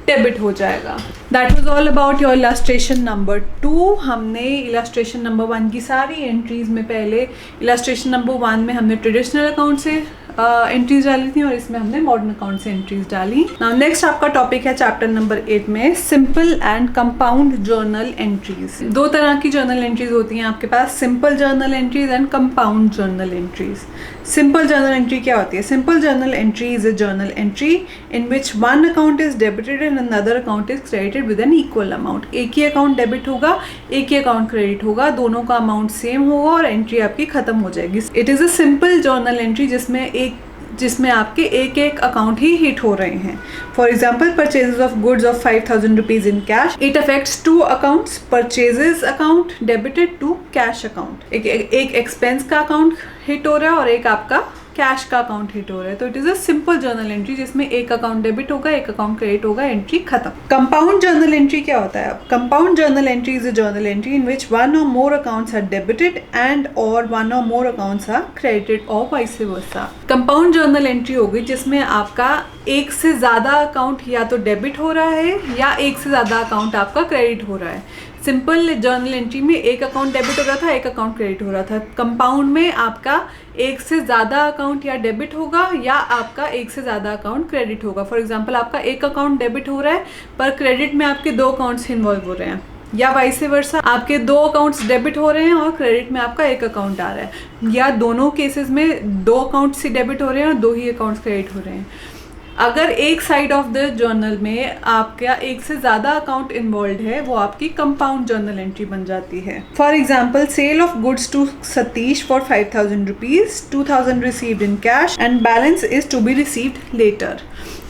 डेबिट हो जाएगा। That was all about your illustration number 2। हमने इलस्ट्रेशन नंबर 1 की सारी एंट्रीज में पहले इलस्ट्रेशन नंबर 1 में हमने ट्रेडिशनल अकाउंट से एंट्रीज डाली थी और इसमें हमने मॉडर्न अकाउंट से एंट्रीज डाली। नाउ नेक्स्ट आपका टॉपिक है चैप्टर नंबर 8 में simple and compound journal entries. दो तरह की जर्नल एंट्रीज होती हैं आपके पास, simple journal entries and compound journal entries. Simple journal entry क्या होती है? Simple journal entry is a journal entry in which one account is debited and another account is credited with an equal amount. एक ही account debit होगा, एक ही account credit होगा, दोनों का अमाउंट सेम होगा और एंट्री आपकी खत्म हो जाएगी। It is a simple journal entry जिसमें आपके एक एक अकाउंट ही हिट हो रहे हैं। For example purchases of goods of 5,000 rupees in cash, it affects 2 accounts, purchases account debited to cash account. एक एक्सपेंस का अकाउंट हिट हो रहा है और एक आपका कैश का अकाउंट हिट हो रहा है, तो it is a simple journal entry जिसमें एक अकाउंट डेबिट होगा, एक अकाउंट क्रेडिट होगा, एंट्री खत्म। कंपाउंड जर्नल एंट्री क्या होता है? Compound journal entry is a journal entry in which one और मोर अकाउंट्स आर डेबिटेड एंड और वन और मोर अकाउंट्स आर क्रेडिटेड और vice versa. Compound journal entry होगी जिसमें आपका एक से ज्यादा अकाउंट या तो डेबिट हो रहा है या एक से ज्यादा अकाउंट आपका क्रेडिट हो रहा है। सिंपल जर्नल एंट्री में एक अकाउंट डेबिट हो रहा था, एक अकाउंट क्रेडिट हो रहा था। कंपाउंड में आपका एक से ज़्यादा अकाउंट या डेबिट होगा या आपका एक से ज़्यादा अकाउंट क्रेडिट होगा। फॉर एग्जांपल आपका एक अकाउंट डेबिट हो रहा है पर क्रेडिट में आपके 2 अकाउंट्स इन्वॉल्व हो रहे हैं, या वाइस वर्सा आपके 2 अकाउंट्स डेबिट हो रहे हैं और क्रेडिट में आपका एक अकाउंट आ रहा है, या दोनों केसेस में 2 अकाउंट्स ही डेबिट हो रहे हैं और 2 ही अकाउंट्स क्रेडिट हो रहे हैं। अगर एक साइड ऑफ द जर्नल में आपका एक से ज़्यादा अकाउंट इन्वॉल्व है वो आपकी कंपाउंड जर्नल एंट्री बन जाती है। For example, sale of goods to Satish for 5,000 rupees, 2,000 received in cash and balance is to be received later.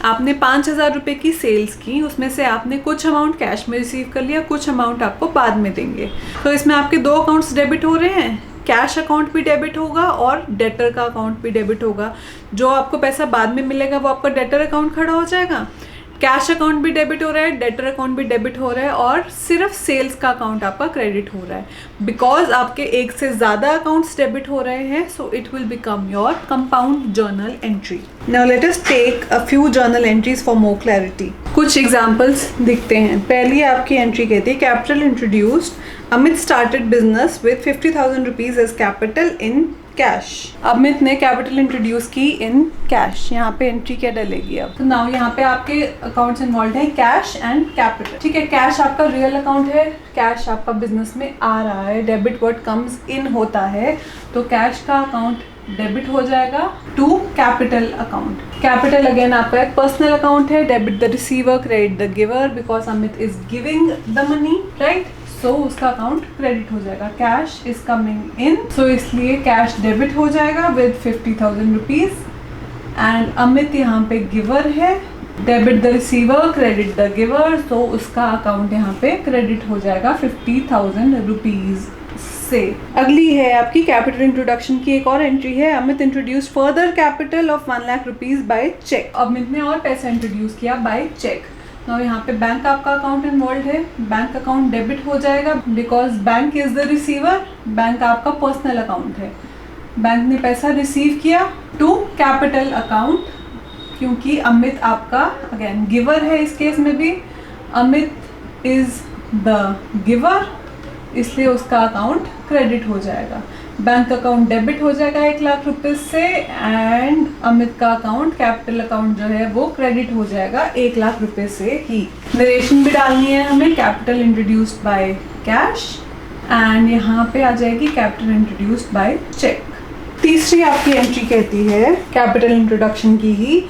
आपने 5,000 रुपये की सेल्स की, उसमें से आपने कुछ अमाउंट कैश में रिसीव कर लिया, कुछ अमाउंट आपको बाद में देंगे। तो इसमें आपके दो अकाउंट्स डेबिट हो रहे हैं, कैश अकाउंट भी डेबिट होगा और डेटर का अकाउंट भी डेबिट होगा। जो आपको पैसा बाद में मिलेगा वो आपका डेटर अकाउंट खड़ा हो जाएगा। कैश अकाउंट भी डेबिट हो रहा है, डेटर अकाउंट भी डेबिट हो रहा है और सिर्फ सेल्स का अकाउंट आपका क्रेडिट हो रहा है। बिकॉज आपके एक से ज़्यादा अकाउंट्स डेबिट हो रहे हैं, so it will become your compound journal entry. Now let us take a few journal entries for more clarity. कुछ एग्जाम्पल्स दिखते हैं। पहली आपकी एंट्री कहती है capital introduced, Amit started business with 50,000 rupees as capital in cash. Amit ने capital introduce की in cash. यहाँ पे एंट्री क्या डलेगी अब? तो नाउ यहाँ पे आपके अकाउंट्स इन्वॉल्व हैं कैश एंड कैपिटल। ठीक है, कैश आपका रियल अकाउंट है, कैश आपका बिजनेस में आ रहा है, डेबिट वर्ड कम्स इन होता है, तो कैश का अकाउंट डेबिट हो जाएगा to capital account. Capital again आपका एक पर्सनल अकाउंट है, debit the receiver, credit the giver, because Amit is giving the money, right? So उसका अकाउंट क्रेडिट हो जाएगा। Cash is coming in, so इसलिए कैश डेबिट हो जाएगा विद 50,000 रुपीज एंड अमित यहाँ पे गिवर है, debit the receiver, credit the giver, तो उसका अकाउंट यहाँ पे क्रेडिट हो जाएगा 50,000 रुपीज से। अगली है आपकी कैपिटल इंट्रोडक्शन की एक और एंट्री है, Amit introduce further capital of 1 lakh rupees by cheque. Amit ने और पैसा इंट्रोड्यूस किया बाय चेक। तो यहाँ पे बैंक आपका अकाउंट इन्वॉल्व है, बैंक अकाउंट डेबिट हो जाएगा because bank is the receiver, bank आपका पर्सनल अकाउंट है, बैंक ने पैसा रिसीव किया टू कैपिटल अकाउंट, क्योंकि अमित आपका अगेन गिवर है। इस केस में भी अमित इज द गिवर, इसलिए उसका अकाउंट क्रेडिट हो जाएगा। बैंक अकाउंट डेबिट हो जाएगा 1 लाख रुपए से एंड अमित का अकाउंट कैपिटल अकाउंट जो है वो क्रेडिट हो जाएगा 1 लाख रुपए से ही। नरेशन भी डालनी है हमें, capital introduced by cash and यहाँ पे आ जाएगी कैपिटल इंट्रोड्यूस्ड बाय चेक। तीसरी आपकी एंट्री कहती है कैपिटल इंट्रोडक्शन की ही,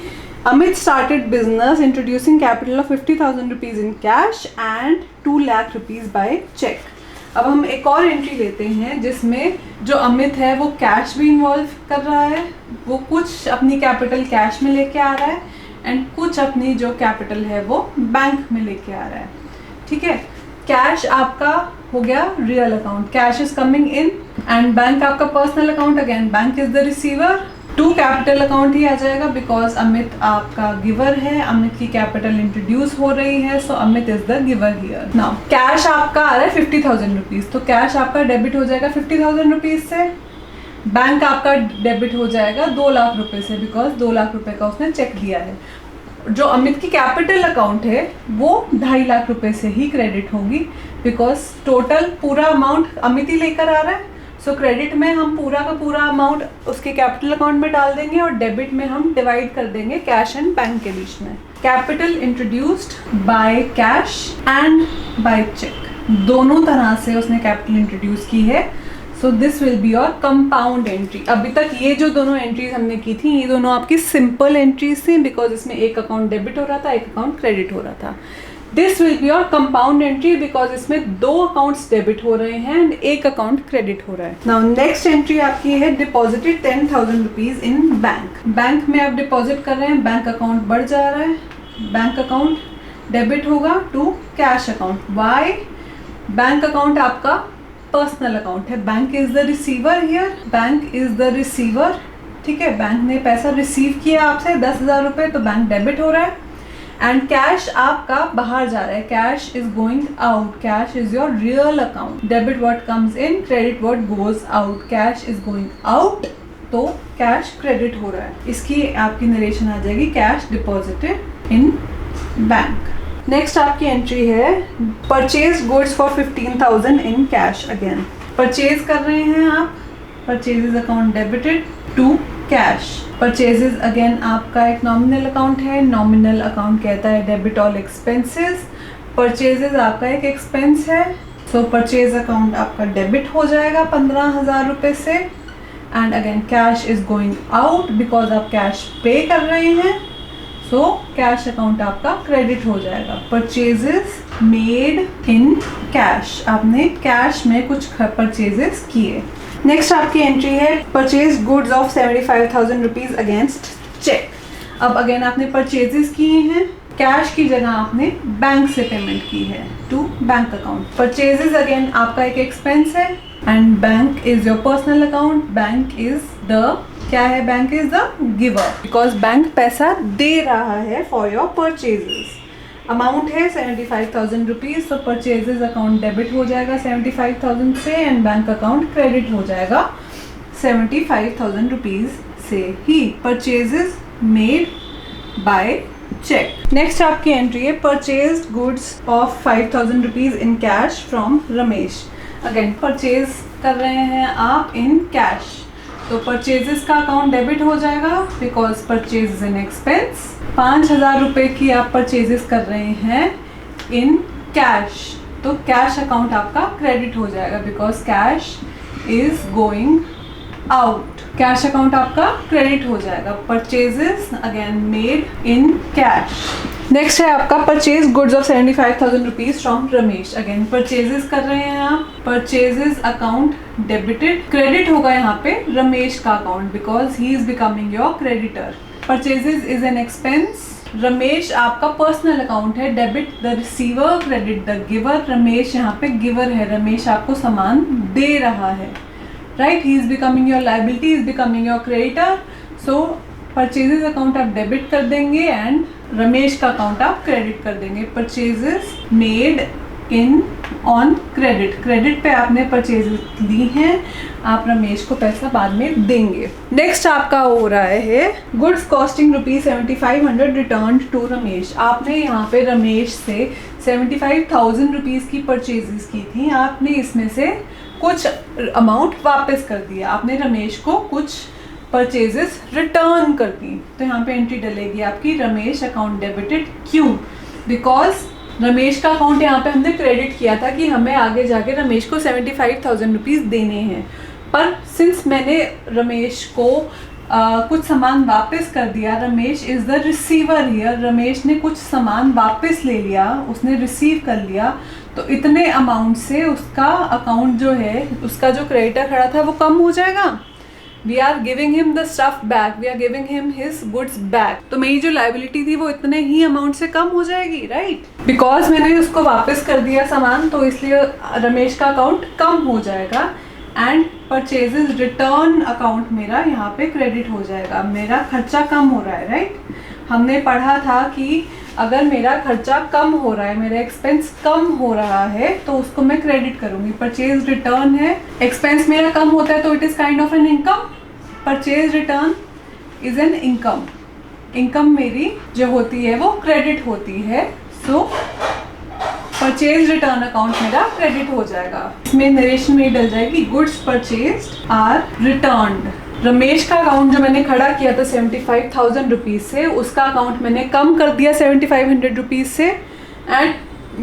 Amit started business introducing capital of 50,000 rupees in cash and 2 lakh rupees by cheque. अब हम एक और एंट्री लेते हैं जिसमें जो अमित है वो कैश भी इन्वॉल्व कर रहा है, वो कुछ अपनी कैपिटल कैश में लेके आ रहा है एंड कुछ अपनी जो कैपिटल है वो बैंक में लेके आ रहा है। ठीक है, कैश आपका हो गया real account, cash is coming in and bank आपका personal account, again bank is the receiver, to capital account ही आ जाएगा बिकॉज अमित आपका गिवर है, अमित की कैपिटल इंट्रोड्यूस हो रही है, so Amit is the giver here. Now cash आपका आ रहा है 50,000 रुपीज, तो कैश आपका डेबिट हो जाएगा 50,000 रुपीज से, बैंक आपका डेबिट हो जाएगा 2 लाख रुपए से बिकॉज 2 लाख रुपए का उसने चेक दिया है। जो अमित की कैपिटल अकाउंट है वो 2.5 लाख रुपए से ही क्रेडिट होगी बिकॉज टोटल पूरा अमाउंट अमित ही लेकर आ रहा है, सो क्रेडिट में हम पूरा का पूरा अमाउंट उसके कैपिटल अकाउंट में डाल देंगे और डेबिट में हम डिवाइड कर देंगे कैश एंड बैंक के बीच में। Capital introduced by cash and by cheque, दोनों तरह से उसने कैपिटल इंट्रोड्यूस की है, so this will be your compound entry. अभी तक ये जो दोनों एंट्रीज हमने की थी ये दोनों आपकी सिंपल एंट्रीज थी बिकॉज इसमें एक अकाउंट डेबिट हो रहा था, एक अकाउंट क्रेडिट हो रहा था। This will be your compound entry because इसमें 2 अकाउंट्स डेबिट हो रहे हैं एंड एक अकाउंट क्रेडिट हो रहा है। नाउ नेक्स्ट एंट्री आपकी है deposited 10,000 rupees in bank. Bank में आप डिपॉजिट कर रहे हैं, बैंक अकाउंट बढ़ जा रहा है, बैंक अकाउंट डेबिट होगा to cash account. Why? Bank account आपका पर्सनल अकाउंट है, bank is the receiver here, bank is the receiver. ठीक है, बैंक ने पैसा रिसीव किया आपसे 10,000 रुपये, तो बैंक डेबिट हो रहा है एंड कैश आपका बाहर जा रहा है, cash is going out, cash is your real account, debit word comes in, credit word goes out, cash is going out, तो कैश क्रेडिट हो रहा है। इसकी आपकी नरेशन आ जाएगी cash deposited in bank. Next आपकी एंट्री है purchase goods for 15,000 in cash. Again purchase कर रहे हैं आप, purchases account debited to cash. Purchases again आपका एक नॉमिनल अकाउंट है, नॉमिनल अकाउंट कहता है डेबिट ऑल एक्सपेंसेस, परचेजेज आपका एक एक्सपेंस है, सो परचेज अकाउंट आपका डेबिट हो जाएगा 15,000 रुपये से and again cash is going out because आप कैश पे कर रहे हैं, सो कैश अकाउंट आपका क्रेडिट हो जाएगा। परचेजेस मेड इन कैश, आपने कैश में कुछ परचेजेस किए। नेक्स्ट आपकी एंट्री है purchase goods of 75,000 rupees against cheque. अब अगेन आपने परचेजेस किए हैं, कैश की जगह आपने बैंक से पेमेंट की है to bank account. Purchases again आपका एक एक्सपेंस है and bank is your personal account. Bank is the क्या है, bank is the giver because bank पैसा दे रहा है फॉर योर परचेजेस। अमाउंट है 75,000 रुपीज, तो परचेजेस अकाउंट डेबिट हो जाएगा 75,000 से एंड बैंक अकाउंट क्रेडिट हो जाएगा 75,000 रुपीज से ही। Purchases made by cheque. Next आपकी एंट्री है purchased goods of 5,000 rupees in cash from Ramesh. Again purchase कर रहे हैं आप इन कैश, तो परचेजेस का अकाउंट डेबिट हो जाएगा because purchase is an expense. 5,000 रुपये की आप परचेजेस कर रहे हैं इन कैश, तो कैश अकाउंट आपका क्रेडिट हो जाएगा because cash is going out. Cash account आपका क्रेडिट हो जाएगा। Purchases again made in cash. Next है आपका purchase goods of 75,000 rupees from Ramesh. Again purchases कर रहे हैं आप, परचेजेस अकाउंट डेबिटेड, क्रेडिट होगा यहाँ पे रमेश का account because he is becoming your creditor. Purchases is an expense. Ramesh आपका पर्सनल अकाउंट है, debit the receiver, credit the giver. Ramesh यहाँ पे गिवर है, रमेश आपको सामान दे रहा है, right. He is becoming your liability, is becoming your creditor. So purchases account आप डेबिट कर देंगे एंड रमेश का अकाउंट आप क्रेडिट कर देंगे। Purchases made in on credit, credit पे आपने परचेजेस ली हैं, आप रमेश को पैसा बाद में देंगे। नेक्स्ट आपका हो रहा है goods costing ₹7500 return to Ramesh. आपने यहाँ पे रमेश से 75,000 रुपीज़ की परचेजेस की थी, आपने इसमें से कुछ अमाउंट वापस कर दिया, आपने रमेश को कुछ परचेजेस रिटर्न कर दी। तो यहाँ पे एंट्री डलेगी आपकी रमेश अकाउंट डेबिटेड। क्यों? बिकॉज रमेश का अकाउंट यहाँ पे हमने क्रेडिट किया था कि हमें आगे जाके रमेश को 75,000 रुपीज़ देने हैं, पर सिंस मैंने रमेश को कुछ सामान वापस कर दिया, Ramesh is the receiver here, Ramesh ने कुछ सामान वापस ले लिया, उसने रिसीव कर लिया, तो इतने अमाउंट से उसका अकाउंट जो है, उसका जो क्रेडिटर खड़ा था वो कम हो जाएगा। We are giving him the stuff back, we are giving him his goods back, तो मेरी जो लाइबिलिटी थी वो इतने ही अमाउंट से कम हो जाएगी, राइट। बिकॉज मैंने उसको वापस कर दिया सामान, तो इसलिए रमेश का अकाउंट कम हो जाएगा एंड परचेजेस रिटर्न अकाउंट मेरा यहाँ पे क्रेडिट हो जाएगा। मेरा खर्चा कम हो रहा है, राइट। हमने पढ़ा था कि अगर मेरा खर्चा कम हो रहा है, मेरा एक्सपेंस कम हो रहा है, तो उसको मैं क्रेडिट करूँगी। परचेज रिटर्न है, एक्सपेंस मेरा कम होता है तो it is kind of an income. Purchase return is an income, income मेरी जो होती है वो क्रेडिट होती है। सो परचेज रिटर्न अकाउंट मेरा क्रेडिट हो जाएगा। इसमें नरेशन में डल जाएगी goods purchased are returned. Ramesh का अकाउंट जो मैंने खड़ा किया था 75,000 रुपीज़ से, उसका अकाउंट मैंने कम कर दिया 7500 रुपीज़ से एंड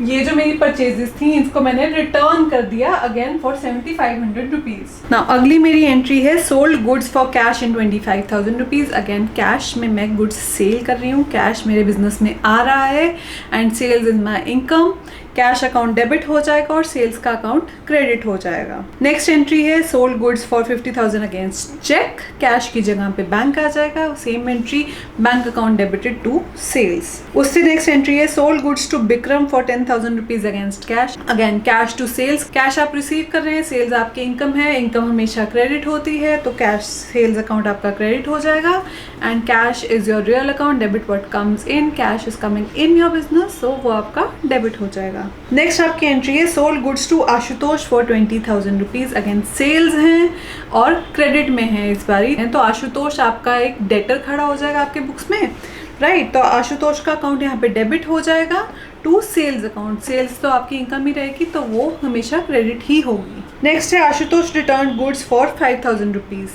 ये जो मेरी परचेजेस थी इसको मैंने रिटर्न कर दिया अगेन फॉर 7500 रुपीज़। नाउ अगली मेरी एंट्री है sold goods for cash in 25,000 rupees. Again cash में मैं गुड्स सेल कर रही हूँ, कैश मेरे बिजनेस में आ रहा है and sales is my income. Cash account debit हो जाएगा और सेल्स का अकाउंट क्रेडिट हो जाएगा। नेक्स्ट एंट्री है sold goods for 50,000 against cheque. Cash की जगह पे बैंक आ जाएगा, same entry, bank account debited to sales. उससे नेक्स्ट एंट्री है sold goods to Bikram for 10,000 rupees against cash. Again cash to sales, cash आप रिसीव कर रहे हैं, सेल्स आपकी इनकम है, इनकम हमेशा क्रेडिट होती है, तो कैश सेल्स अकाउंट आपका क्रेडिट हो जाएगा and cash is your real account, debit what comes in, cash is coming in your business, so वो आपका डेबिट हो जाएगा। नेक्स्ट आपकी एंट्री है sold goods to Ashutosh for 20,000 rupees. Again sales हैं और क्रेडिट में है इस बारी, तो आशुतोष आपका एक डेटर खड़ा हो जाएगा आपके बुक्स में, राइट। तो आशुतोष का अकाउंट यहाँ पे डेबिट हो जाएगा टू सेल्स अकाउंट। सेल्स तो आपकी इनकम ही रहेगी, तो वो हमेशा क्रेडिट ही होगी। नेक्स्ट है Ashutosh return goods for 5,000 rupees.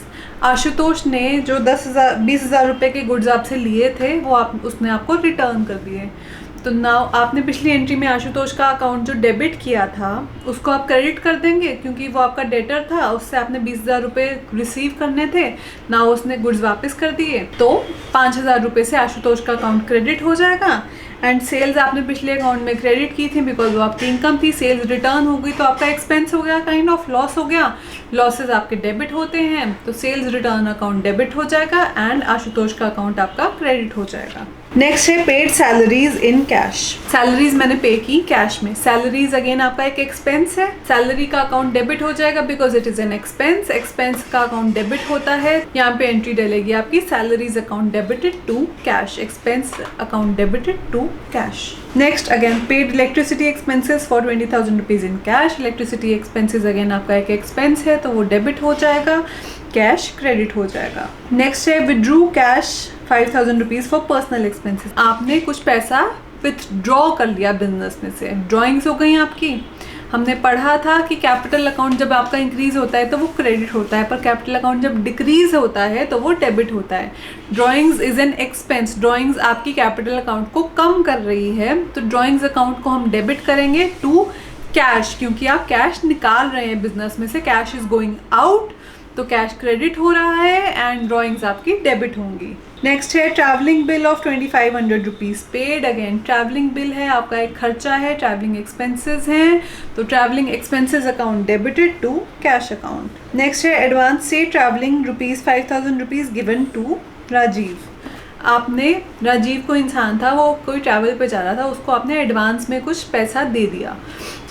Ashutosh ने जो 20,000 रुपये के गुड्स आपसे लिए थे वो उसने आपको रिटर्न कर दिए। तो नाउ आपने पिछली एंट्री में आशुतोष का अकाउंट जो डेबिट किया था उसको आप क्रेडिट कर देंगे, क्योंकि वो आपका डेटर था, उससे आपने 20,000 रुपये रिसीव करने थे। नाउ उसने गुड्स वापस कर दिए, तो 5,000 रुपये से आशुतोष का अकाउंट क्रेडिट हो जाएगा। एंड सेल्स आपने पिछले अकाउंट में क्रेडिट की थी बिकॉज वो आपकी इनकम थी, सेल्स रिटर्न हो गई तो आपका एक्सपेंस हो गया, काइंड ऑफ लॉस हो गया। लॉसेज आपके डेबिट होते हैं, तो सेल्स रिटर्न अकाउंट डेबिट हो जाएगा एंड आशुतोष का अकाउंट आपका क्रेडिट हो जाएगा। नेक्स्ट है paid salaries in cash. Salaries मैंने पे की कैश में। सैलरीज अगेन आपका एक एक्सपेंस है, सैलरी का अकाउंट डेबिट हो जाएगा because it is an expense. Expense का अकाउंट डेबिट होता है, यहाँ पे एंट्री डलेगी आपकी salaries account debited to cash, expense account debited to cash. Next again paid electricity expenses for 20,000 rupees in cash. Electricity expenses again आपका एक expense है तो वो डेबिट हो जाएगा, कैश क्रेडिट हो जाएगा। नेक्स्ट है withdrew cash 5,000 rupees for personal expenses. आपने कुछ पैसा विथड्रॉ कर लिया बिजनेस में से, ड्रॉइंग्स हो गई आपकी। हमने पढ़ा था कि कैपिटल अकाउंट जब आपका इंक्रीज होता है तो वो क्रेडिट होता है, पर कैपिटल अकाउंट जब डिक्रीज होता है तो वो डेबिट होता है। Drawings is an expense, drawings आपकी कैपिटल अकाउंट को कम कर रही है, तो ड्रॉइंग्स अकाउंट को हम डेबिट करेंगे टू कैश, क्योंकि आप कैश निकाल रहे हैं बिजनेस में से, कैश इज गोइंग आउट, तो कैश क्रेडिट हो रहा है एंड ड्रॉइंग्स आपकी डेबिट होंगी। नेक्स्ट है travelling bill of 2,500 rupees paid. Again travelling bill है आपका एक खर्चा है, ट्रैवलिंग एक्सपेंसेस हैं, तो travelling expenses account debited to cash account. Next है एडवांस से travelling rupees 5,000 rupees given to Rajiv. आपने राजीव को इंसान था, वो कोई ट्रैवल पे जा रहा था, उसको आपने एडवांस में कुछ पैसा दे दिया,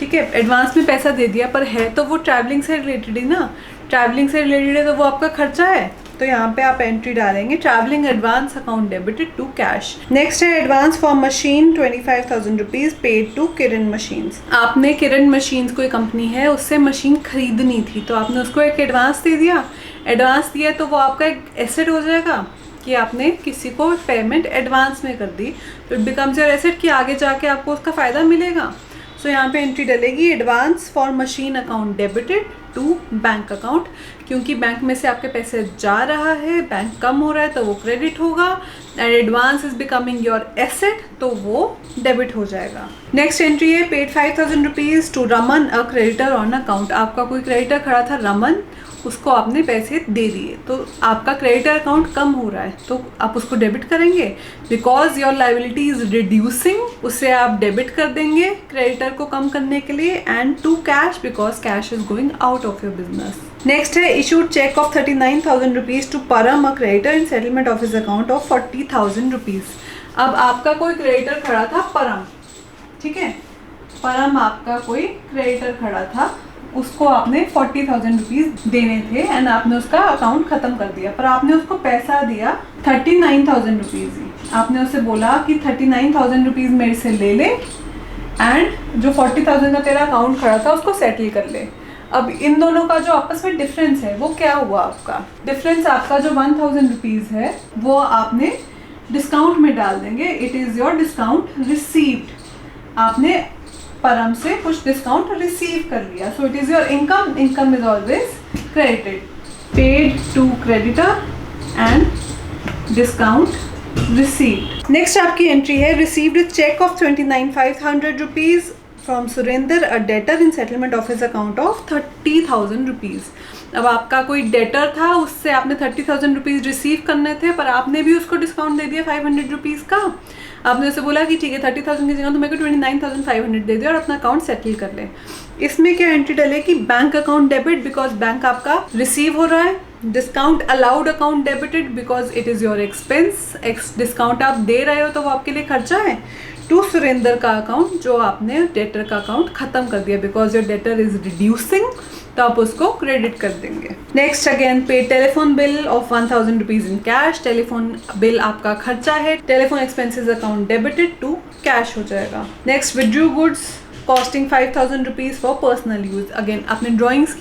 ठीक है, एडवांस में पैसा दे दिया, पर है तो वो ट्रैवलिंग से रिलेटेड ही ना, ट्रैवलिंग से रिलेटेड है तो वो आपका खर्चा है, तो यहाँ पे आप एंट्री डालेंगे travelling advance account debited to cash. Next है advance for machine 25,000 rupees paid to Kiran machines. आपने किरण मशीन्स कोई कंपनी है, उससे मशीन खरीदनी थी, तो आपने उसको एक एडवांस दे दिया। एडवांस दिया तो वो आपका एक एसेट हो जाएगा कि आपने किसी को पेमेंट एडवांस में कर दी, तो इट बिकम्स योर एसेट कि आगे जाके आपको उसका फ़ायदा मिलेगा। सो यहाँ पे एंट्री डलेगी advance for machine account debited to bank account, क्योंकि बैंक में से आपके पैसे जा रहा है, बैंक कम हो रहा है तो वो क्रेडिट होगा and advance is becoming your asset, तो वो डेबिट हो जाएगा। नेक्स्ट एंट्री है paid 5,000 rupees to Raman a creditor on account. आपका कोई क्रेडिटर खड़ा था रमन, उसको आपने पैसे दे दिए, तो आपका क्रेडिटर अकाउंट कम हो रहा है तो आप उसको डेबिट करेंगे because your liability is reducing, उससे आप डेबिट कर देंगे क्रेडिटर को कम करने के लिए, and to cash because cash is going out of your business. Next है issued cheque of 39,000 rupees to Param a creditor in settlement of his account of 40,000 rupees. अब आपका कोई क्रेडिटर खड़ा था परम, ठीक है, परम आपका कोई क्रेडिटर खड़ा था, उसको आपने 40,000 रुपीज देने थे एंड आपने उसका अकाउंट खत्म कर दिया, पर आपने उसको पैसा दिया 39,000 रुपीज ही। आपने उससे बोला कि 39,000 रुपीज मेरे से ले ले एंड जो 40,000 का तेरा अकाउंट खड़ा था उसको सेटल कर ले। अब इन दोनों का जो आपस में डिफरेंस है वो क्या हुआ, आपका डिफरेंस आपका जो 1,000 रुपीज है वो आपने डिस्काउंट में डाल देंगे, it is your discount received. आपने परम से कुछ डिस्काउंट रिसीव कर लिया, so it is your income, income is always credited. Paid to creditor and discount received. Next आपकी एंट्री है received cheque of 29,500 rupees from Surendra a debtor in settlement of his account of 30,000 rupees. अब आपका कोई debtor था, उससे आपने 30,000 rupees receive करने थे, पर आपने भी उसको डिस्काउंट दे दिया 500 रुपीज का। आपने उसे बोला कि ठीक है 30,000 की जगह तो मेरे को 29,500 दे दे और अपना अकाउंट सेटल कर ले। इसमें क्या एंट्री डले कि bank account debit because bank आपका रिसीव हो रहा है, discount allowed account debited because it is your expense, discount आप दे रहे हो तो वो आपके लिए खर्चा है, टू सुरेंद्र का अकाउंट जो आपने डेटर का अकाउंट खत्म कर दिया because your debtor is reducing, तो आप उसको क्रेडिट कर देंगे। Next again pay telephone bill of 1,000 rupees in cash. Telephone bill आपका खर्चा है, telephone expenses account debited to cash हो जाएगा। Next withdrew goods costing 5,000 rupees for personal use. Again आपने ड्राइंग्स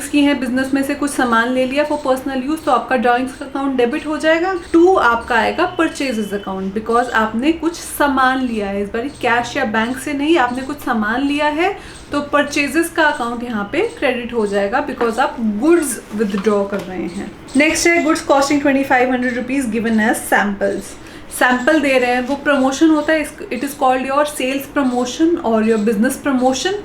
की हैं बिजनेस में से कुछ सामान ले लिया फॉर पर्सनल यूज, तो आपका ड्राइंग्स का अकाउंट डेबिट हो जाएगा। टू आपका आएगा परचेजेस अकाउंट बिकॉज आपने कुछ सामान लिया है, इस बार कैश या बैंक से नहीं, आपने कुछ सामान लिया है, तो परचेजेस का अकाउंट यहाँ पे क्रेडिट हो जाएगा बिकॉज आप गुड्स विदड्रॉ कर रहे हैं। नेक्स्ट है goods costing 2,500 rupees given as samples. Sample दे रहे हैं, वो प्रमोशन होता है। It is called your sales promotion और योर बिजनेस प्रमोशन।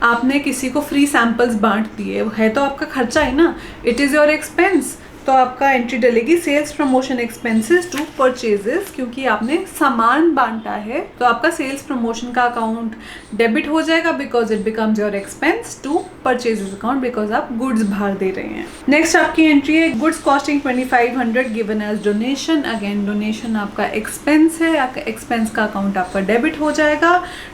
आपने किसी को फ्री सैंपल्स बांट दिए, है तो आपका खर्चा है ना, इट इज़ योर एक्सपेंस। तो आपका एंट्री डलेगी sales promotion expenses to purchases, क्योंकि आपने सामान बांटा है तो आपका सेल्स प्रमोशन का अकाउंट डेबिट हो जाएगा because it becomes your expense to purchases account, because आप गुड्स बाहर दे रहे हैं। नेक्स्ट आपकी एंट्री है goods costing 2500 given as donation. Again donation आपका एक्सपेंस है, आपका एक्सपेंस का अकाउंट आपका डेबिट हो जाएगा।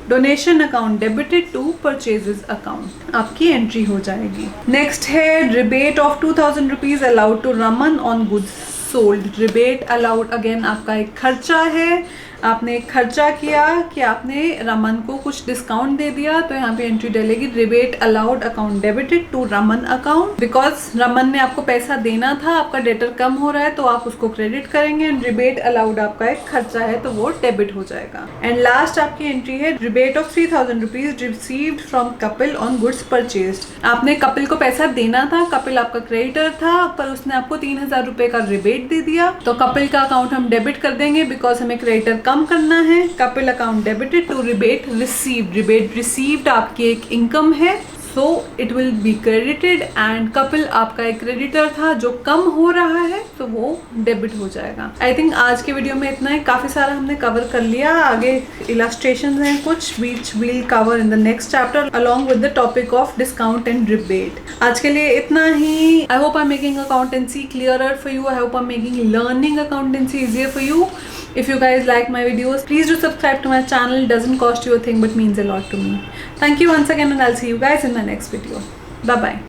Donation account debited to purchases account, आपकी एंट्री हो जाएगी। नेक्स्ट है rebate of 2000 rupees allowed to Raman on goods sold. Rebate allowed, again आपका एक खर्चा है, आपने एक खर्चा किया कि आपने रमन को कुछ डिस्काउंट दे दिया, तो यहाँ पे एंट्री डलेगी rebate allowed account debited to Raman account, because Raman ने आपको पैसा देना था, आपका डेटर कम हो रहा है तो आप उसको क्रेडिट करेंगे। एंड रिबेट अलाउड आपका एक खर्चा है तो वो डेबिट हो जाएगा। एंड लास्ट आपकी एंट्री है rebate of 3000 rupees received from Kapil on goods purchased. आपने कपिल को पैसा देना था, कपिल आपका क्रेडिटर था, पर उसने आपको 3000 रुपए का रिबेट दे दिया, तो कपिल का अकाउंट हम डेबिट कर देंगे बिकॉज हमें क्रेडिटर कम करना है। Kapil account debited to rebate received. Rebate received आपकी एक इनकम है, so it will be credited. And Kapil आपका एक क्रेडिटर था जो कम हो रहा है तो वो डेबिट हो जाएगा। आई थिंक आज के वीडियो में इतना ही, काफी सारा हमने कवर कर लिया। आगे इलस्ट्रेशंस हैं कुछ which will cover in the next chapter along with the topic of discount and rebate. आज के लिए इतना ही। I hope I am making accountancy clearer for you. I hope I'm making learning accountancy easier for you. If you guys like my videos, please do subscribe to my channel. It doesn't cost you a thing but means a lot to me. Thank you once again and I'll see you guys in my next video. Bye bye.